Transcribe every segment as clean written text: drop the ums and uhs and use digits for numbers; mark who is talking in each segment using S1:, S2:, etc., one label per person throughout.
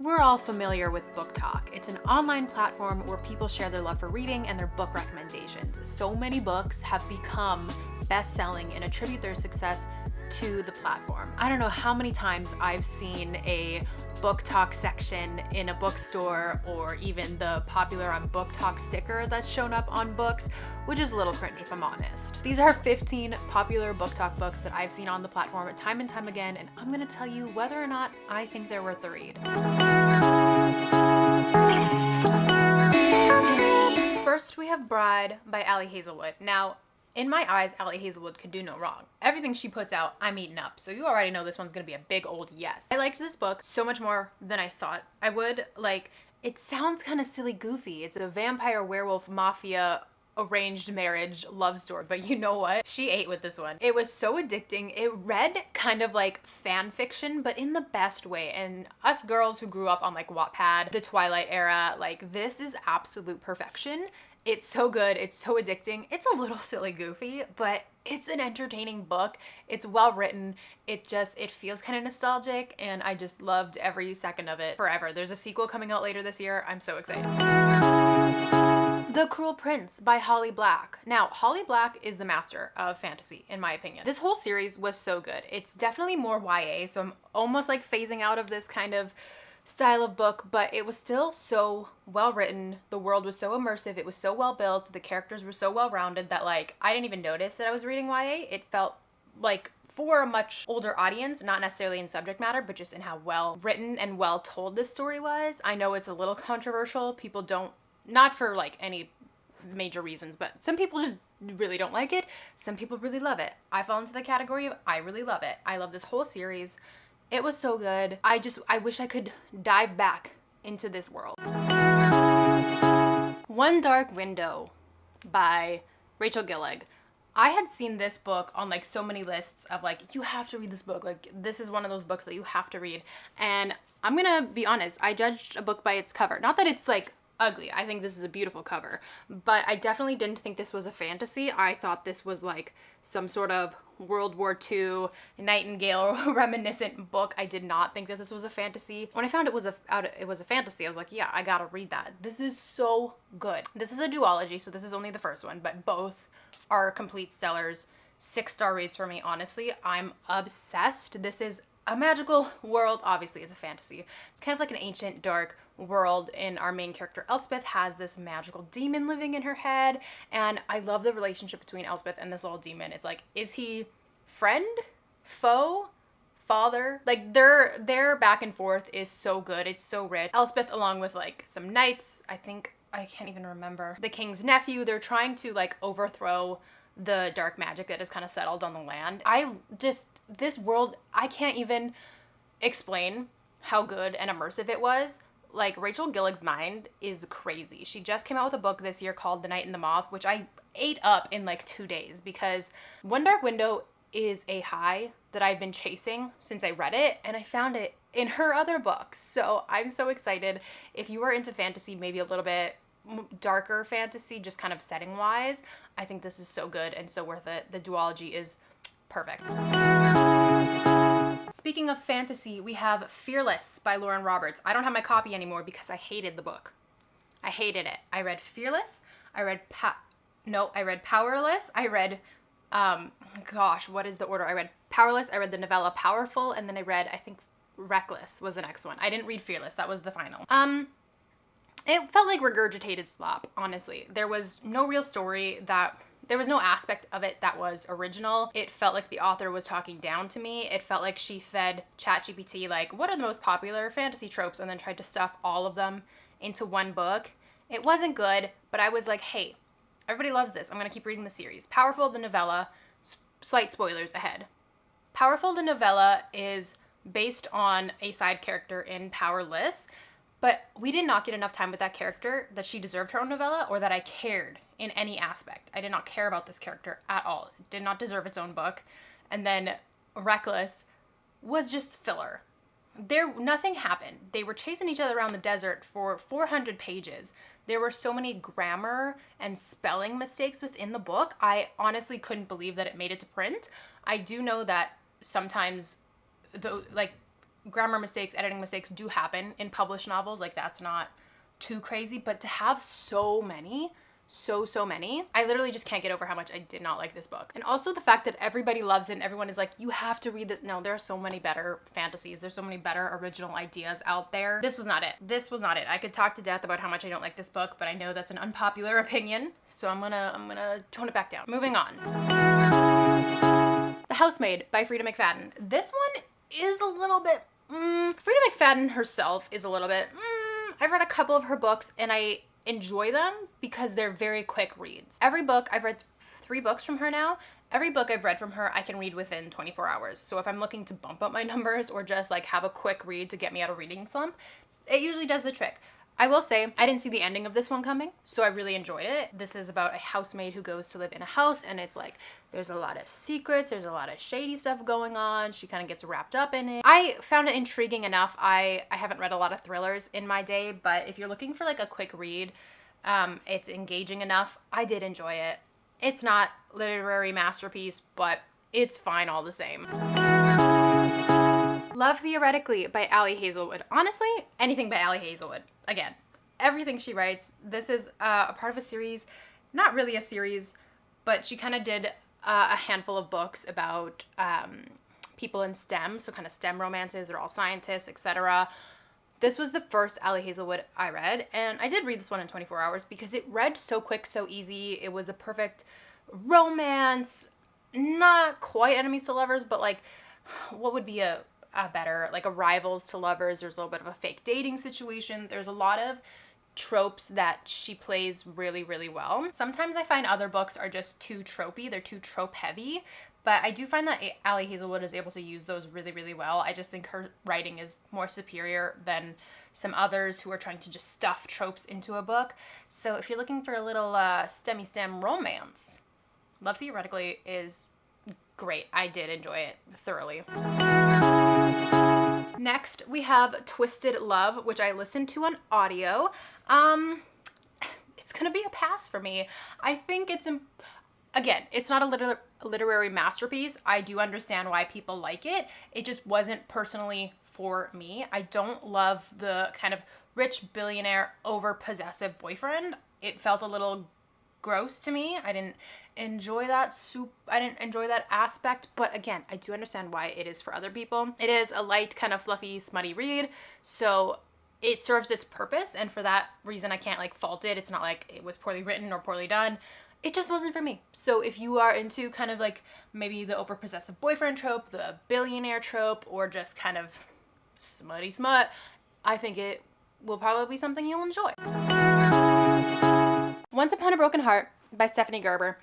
S1: We're all familiar with BookTok. It's an online platform where people share their love for reading and their book recommendations. So many books have become best-selling and attribute their success to the platform. I don't know how many times I've seen a BookTok section in a bookstore, or even the popular on BookTok sticker that's shown up on books, which is a little cringe if I'm honest. These are 15 popular BookTok books that I've seen on the platform time and time again, and I'm gonna tell you whether or not I think they're worth the read. First, we have Bride by Ali Hazelwood. Now, in my eyes, Ali Hazelwood could do no wrong. Everything she puts out, I'm eating up. So you already know this one's gonna be a big old yes. I liked this book so much more than I thought I would. Like, it sounds kind of silly goofy. It's a vampire werewolf mafia arranged marriage love story, but you know what? She ate with this one. It was so addicting. It read kind of like fan fiction, but in the best way. And us girls who grew up on like Wattpad, the Twilight era, like this is absolute perfection. It's so good. It's so addicting. It's a little silly goofy, but it's an entertaining book. It's well written. It feels kind of nostalgic, and I just loved every second of it forever. There's a sequel coming out later this year. I'm so excited. The Cruel Prince by Holly Black. Now, Holly Black is the master of fantasy, in my opinion. This whole series was so good. It's definitely more YA, so I'm almost like phasing out of this kind of style of book, but it was still so well written. The world was so immersive. It was so well built. The characters were so well rounded that like I didn't even notice that I was reading YA. It felt like for a much older audience, not necessarily in subject matter, but just in how well written and well told this story was. I know it's a little controversial. People don't, not for like any major reasons, but some people just really don't like it. Some people really love it. I fall into the category of I really love it. I love this whole series. It was so good. I wish I could dive back into this world. One Dark Window by Rachel Gillig. I had seen this book on like so many lists of like, you have to read this book. Like, this is one of those books that you have to read. And I'm gonna be honest, I judged a book by its cover. Not that it's like ugly. I think this is a beautiful cover, but I definitely didn't think this was a fantasy. I thought this was like some sort of World War II Nightingale reminiscent book. I did not think that this was a fantasy. When I found it was a fantasy, I was like, yeah, I gotta read that. This is so good. This is a duology, so this is only the first one, but both are complete stellars. 6-star reads for me, honestly. I'm obsessed. This is a magical world. Obviously, it's a fantasy. It's kind of like an ancient, dark world, and our main character Elspeth has this magical demon living in her head, and I love the relationship between Elspeth and this little demon. It's like, is he friend, foe, father? Like their back and forth is so good. It's so rich. Elspeth, along with like some knights, I can't even remember, the king's nephew, they're trying to like overthrow the dark magic that has kind of settled on the land. This world, I can't even explain how good and immersive it was. Like, Rachel Gillig's mind is crazy. She just came out with a book this year called The Night and the Moth, which I ate up in like 2 days, because One Dark Window is a high that I've been chasing since I read it, and I found it in her other books. So I'm so excited. If you are into fantasy, maybe a little bit darker fantasy, just kind of setting wise, I think this is so good and so worth it. The duology is perfect. Speaking of fantasy, we have Fearless by Lauren Roberts. I don't have my copy anymore because I hated the book. I hated it. I read Fearless. I read Powerless. I read, what is the order? I read Powerless. I read the novella Powerful, and then I read, I think, Reckless was the next one. I didn't read Fearless. That was the final. It felt like regurgitated slop, honestly. There was no real story there was no aspect of it that was original. It felt like the author was talking down to me. It felt like she fed ChatGPT like, what are the most popular fantasy tropes, and then tried to stuff all of them into one book. It wasn't good, but I was like, hey, everybody loves this. I'm gonna keep reading the series. Powerful, the novella, slight spoilers ahead. Powerful, the novella is based on a side character in Powerless, but we did not get enough time with that character that she deserved her own novella, or that I cared in any aspect. I did not care about this character at all. It did not deserve its own book. And then Reckless was just filler. Nothing happened. They were chasing each other around the desert for 400 pages. There were so many grammar and spelling mistakes within the book. I honestly couldn't believe that it made it to print. I do know that sometimes grammar mistakes, editing mistakes do happen in published novels. Like, that's not too crazy, but to have so many, so many, I literally just can't get over how much I did not like this book. And also the fact that everybody loves it and everyone is like, you have to read this. No, there are so many better fantasies. There's so many better original ideas out there. This was not it. This was not it. I could talk to death about how much I don't like this book, but I know that's an unpopular opinion, so I'm gonna tone it back down. Moving on. The Housemaid by Frieda McFadden. This one is a little bit, Frieda McFadden herself is a little bit, I've read a couple of her books and I enjoy them because they're very quick reads. Every book, I've read 3 books from her now. Every book I've read from her, I can read within 24 hours. So if I'm looking to bump up my numbers or just like have a quick read to get me out of reading slump, it usually does the trick. I will say, I didn't see the ending of this one coming, so I really enjoyed it. This is about a housemaid who goes to live in a house, and it's like, there's a lot of secrets, there's a lot of shady stuff going on. She kind of gets wrapped up in it. I found it intriguing enough. I haven't read a lot of thrillers in my day, but if you're looking for like a quick read, it's engaging enough. I did enjoy it. It's not literary masterpiece, but it's fine all the same. Love Theoretically by Ali Hazelwood. Honestly, anything by Ali Hazelwood. Again, everything she writes. This is a part of a series, not really a series, but she kind of did a handful of books about people in STEM, so kind of STEM romances. They're all scientists, etc. This was the first Ali Hazelwood I read, and I did read this one in 24 hours because it read so quick, so easy. It was the perfect romance, not quite enemies to lovers, but like, what would be a better, like a rivals to lovers. There's a little bit of a fake dating situation. There's a lot of tropes that she plays really, really well. Sometimes I find other books are just too tropey. They're too trope heavy, but I do find that Ali Hazelwood is able to use those really, really well. I just think her writing is more superior than some others who are trying to just stuff tropes into a book. So if you're looking for a little STEM romance, Love Theoretically is great. I did enjoy it thoroughly. Next, we have Twisted Love, which I listened to on audio. It's gonna be a pass for me. I think again, it's not a literary masterpiece. I do understand why people like it. It just wasn't personally for me. I don't love the kind of rich billionaire over possessive boyfriend. It felt a little gross to me. I didn't enjoy that aspect, but again, I do understand why it is for other people. It is a light, kind of fluffy, smutty read, so it serves its purpose, and for that reason I can't like fault it. It's not like it was poorly written or poorly done. It just wasn't for me. So if you are into kind of like maybe the over possessive boyfriend trope, the billionaire trope, or just kind of smutty smut, I think it will probably be something you'll enjoy. Once Upon a Broken Heart by Stephanie Garber.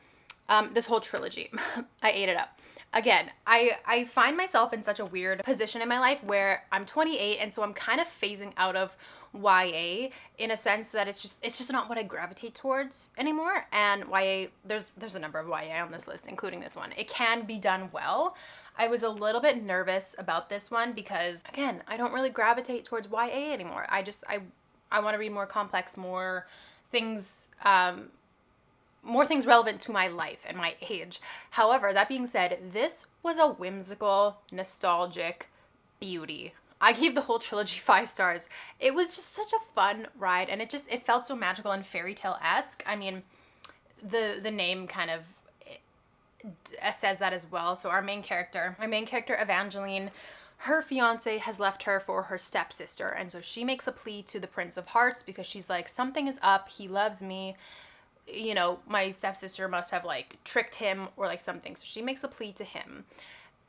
S1: This whole trilogy, I ate it up. Again, I find myself in such a weird position in my life where I'm 28, and so I'm kind of phasing out of YA in a sense that it's just not what I gravitate towards anymore. And YA, there's a number of YA on this list, including this one. It can be done well. I was a little bit nervous about this one because, again, I don't really gravitate towards YA anymore. I want to read more complex, more things relevant to my life and my age. However, that being said, this was a whimsical, nostalgic beauty. I gave the whole trilogy 5 stars. It was just such a fun ride, and it felt so magical and fairy tale-esque. I mean, the name kind of says that as well. So our main character, Evangeline, her fiance has left her for her stepsister, and so she makes a plea to the Prince of Hearts because she's like, something is up, he loves me, you know, my stepsister must have like tricked him or like something. So she makes a plea to him.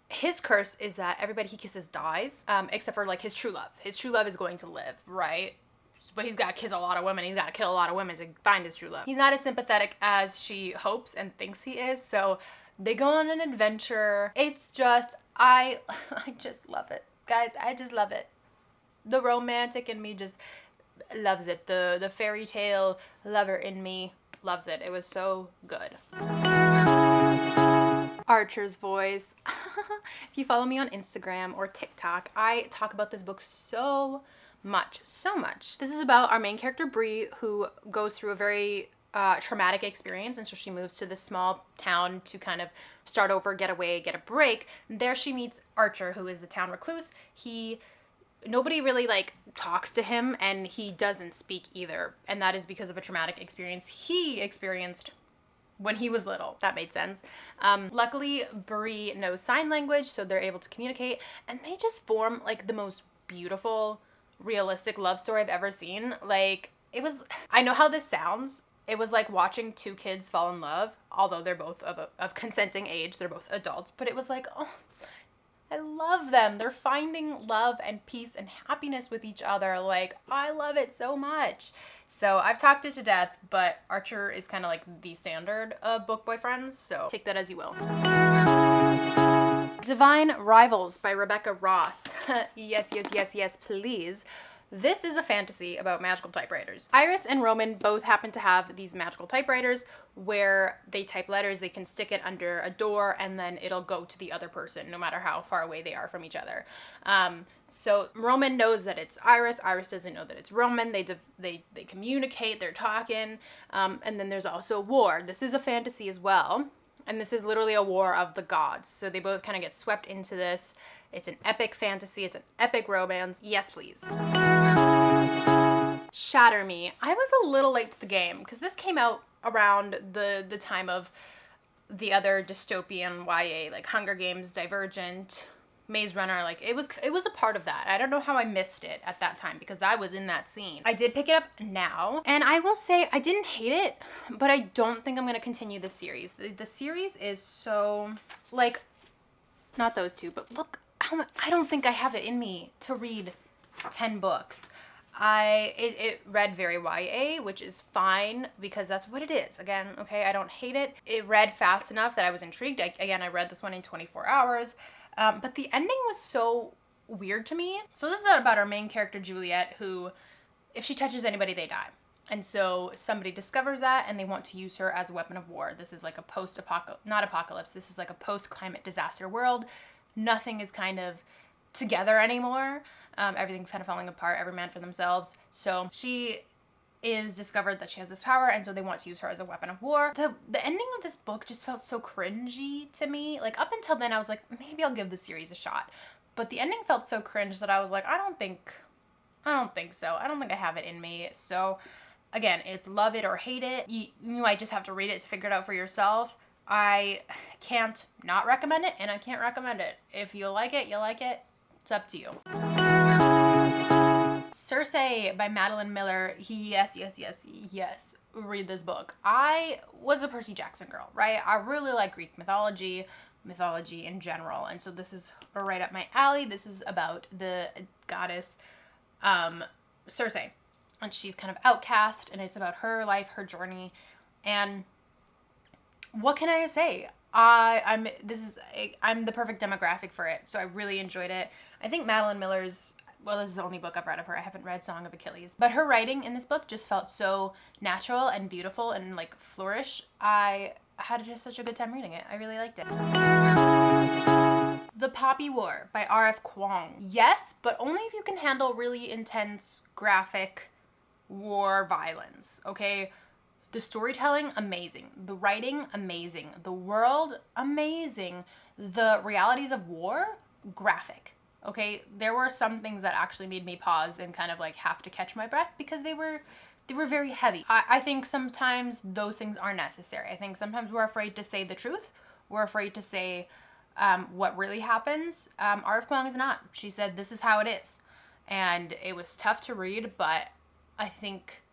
S1: His curse is that everybody he kisses dies, except for like his true love. His true love is going to live, right? But he's got to kiss a lot of women. He's got to kill a lot of women to find his true love. He's not as sympathetic as she hopes and thinks he is. So they go on an adventure. It's just, I just love it. Guys, I just love it. The romantic in me just loves it. The fairy tale lover in me loves it. It was so good. Archer's Voice. If you follow me on Instagram or TikTok, I talk about this book so much. This is about our main character, Bree, who goes through a very traumatic experience, and so she moves to this small town to kind of start over, get away, get a break. There she meets Archer, who is the town recluse. He nobody really like talks to him, and he doesn't speak either. And that is because of a traumatic experience he experienced when he was little. That made sense. Luckily, Brie knows sign language, so they're able to communicate, and they just form like the most beautiful, realistic love story I've ever seen. Like, it was, I know how this sounds. It was like watching two kids fall in love, although they're both of consenting age. They're both adults, but it was like, oh, I love them. They're finding love and peace and happiness with each other. Like, I love it so much. So I've talked it to death, but Archer is kind of like the standard of book boyfriends, so take that as you will. Divine Rivals by Rebecca Ross. Yes, yes, yes, yes, please. This is a fantasy about magical typewriters. Iris and Roman both happen to have these magical typewriters where they type letters, they can stick it under a door, and then it'll go to the other person no matter how far away they are from each other. So Roman knows that it's Iris. Iris doesn't know that it's Roman. They communicate, they're talking, and then there's also war. This is a fantasy as well, and this is literally a war of the gods. So they both kind of get swept into this. It's an epic fantasy. It's an epic romance. Yes, please. Shatter Me. I was a little late to the game because this came out around the time of the other dystopian YA, like Hunger Games, Divergent, Maze Runner. Like, it was a part of that. I don't know how I missed it at that time because I was in that scene. I did pick it up now, and I will say I didn't hate it, but I don't think I'm going to continue the series. The series is so, like, not those two, but look, I don't think I have it in me to read 10 books. It read very YA, which is fine because that's what it is. Again, okay, I don't hate it. It read fast enough that I was intrigued. I read this one in 24 hours. But the ending was so weird to me. So this is about our main character, Juliet, who, if she touches anybody, they die. And so somebody discovers that and they want to use her as a weapon of war. This is like a not apocalypse. This is like a post-climate disaster world. Nothing is kind of together anymore. Everything's kind of falling apart, every man for themselves. So she is discovered that she has this power, and so they want to use her as a weapon of war. The ending of this book just felt so cringy to me. Like, up until then, I was like, maybe I'll give the series a shot. But the ending felt so cringe that I was like, I don't think so. I don't think I have it in me. So, again, it's love it or hate it. You might just have to read it to figure it out for yourself. I can't not recommend it, and I can't recommend it. If you like it, you like it. It's up to you. Circe by Madeline Miller. Yes. Read this book. I was a Percy Jackson girl, right? I really like Greek mythology in general. And so this is right up my alley. This is about the goddess Circe. And she's kind of outcast, and it's about her life, her journey. And what can I say? I'm the perfect demographic for it. So I really enjoyed it. I think Madeline Miller's, well, this is the only book I've read of her. I haven't read Song of Achilles. But her writing in this book just felt so natural and beautiful and like flourish. I had just such a good time reading it. I really liked it. The Poppy War by R.F. Kuang. Yes, but only if you can handle really intense, graphic war violence, okay? The storytelling, amazing. The writing, amazing. The world, amazing. The realities of war, graphic. Okay, there were some things that actually made me pause and kind of like have to catch my breath because they were very heavy. I think sometimes those things are necessary. I think sometimes we're afraid to say the truth. We're afraid to say what really happens. R.F. Kuang is not. She said this is how it is. And it was tough to read, but I think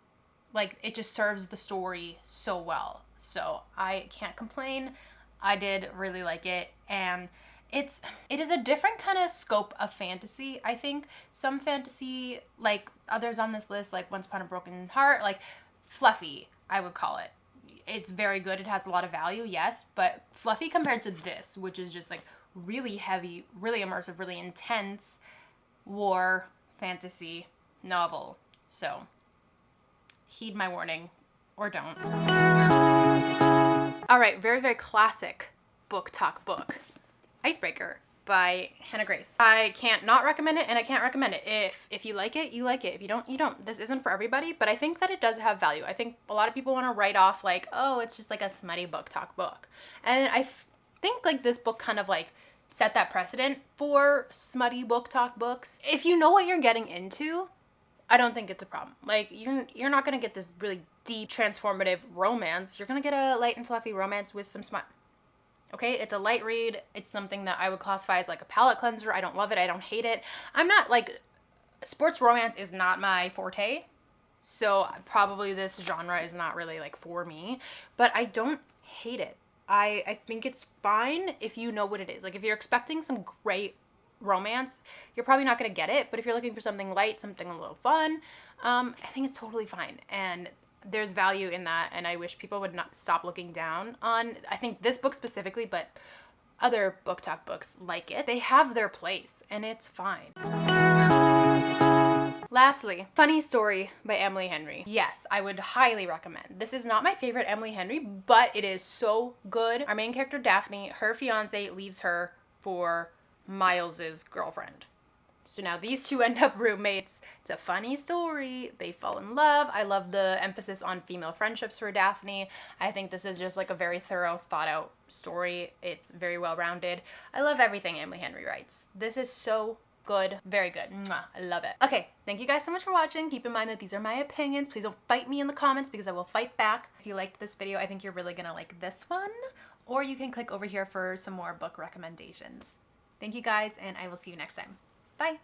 S1: like it just serves the story so well. So I can't complain. I did really like it, and it is a different kind of scope of fantasy. I think some fantasy, like others on this list, like Once Upon a Broken Heart, like fluffy, I would call it. It's very good. It has a lot of value, yes, but fluffy compared to this, which is just like really heavy, really immersive, really intense war fantasy novel. So heed my warning, or don't. All right, very, very classic BookTok book. Icebreaker by Hannah Grace. I can't not recommend it, and I can't recommend it. If you like it, you like it. If you don't, you don't. This isn't for everybody, but I think that it does have value. I think a lot of people want to write off like, oh, it's just like a smutty BookTok book. And I think like this book kind of like set that precedent for smutty book talk books. If you know what you're getting into, I don't think it's a problem. Like, you're not gonna get this really deep, transformative romance. You're gonna get a light and fluffy romance with some smut. Okay, it's a light read. It's something that I would classify as like a palate cleanser. I don't love it. I don't hate it. I'm not like, sports romance is not my forte. So probably this genre is not really like for me, but I don't hate it. I think it's fine if you know what it is. Like, if you're expecting some great romance, you're probably not going to get it. But if you're looking for something light, something a little fun, I think it's totally fine. And there's value in that. And I wish people would not stop looking down on, I think this book specifically, but other book talk books like it. They have their place and it's fine. Lastly, Funny Story by Emily Henry. Yes, I would highly recommend. This is not my favorite Emily Henry, but it is so good. Our main character, Daphne, her fiance leaves her for Miles's girlfriend. So now these two end up roommates. It's a funny story. They fall in love. I love the emphasis on female friendships for Daphne. I think this is just like a very thorough, thought out story. It's very well rounded. I love everything Emily Henry writes. This is so good. Very good. Mwah. I love it. Okay, thank you guys so much for watching. Keep in mind that these are my opinions. Please don't fight me in the comments because I will fight back. If you liked this video, I think you're really gonna like this one. Or you can click over here for some more book recommendations. Thank you guys, and I will see you next time. Bye.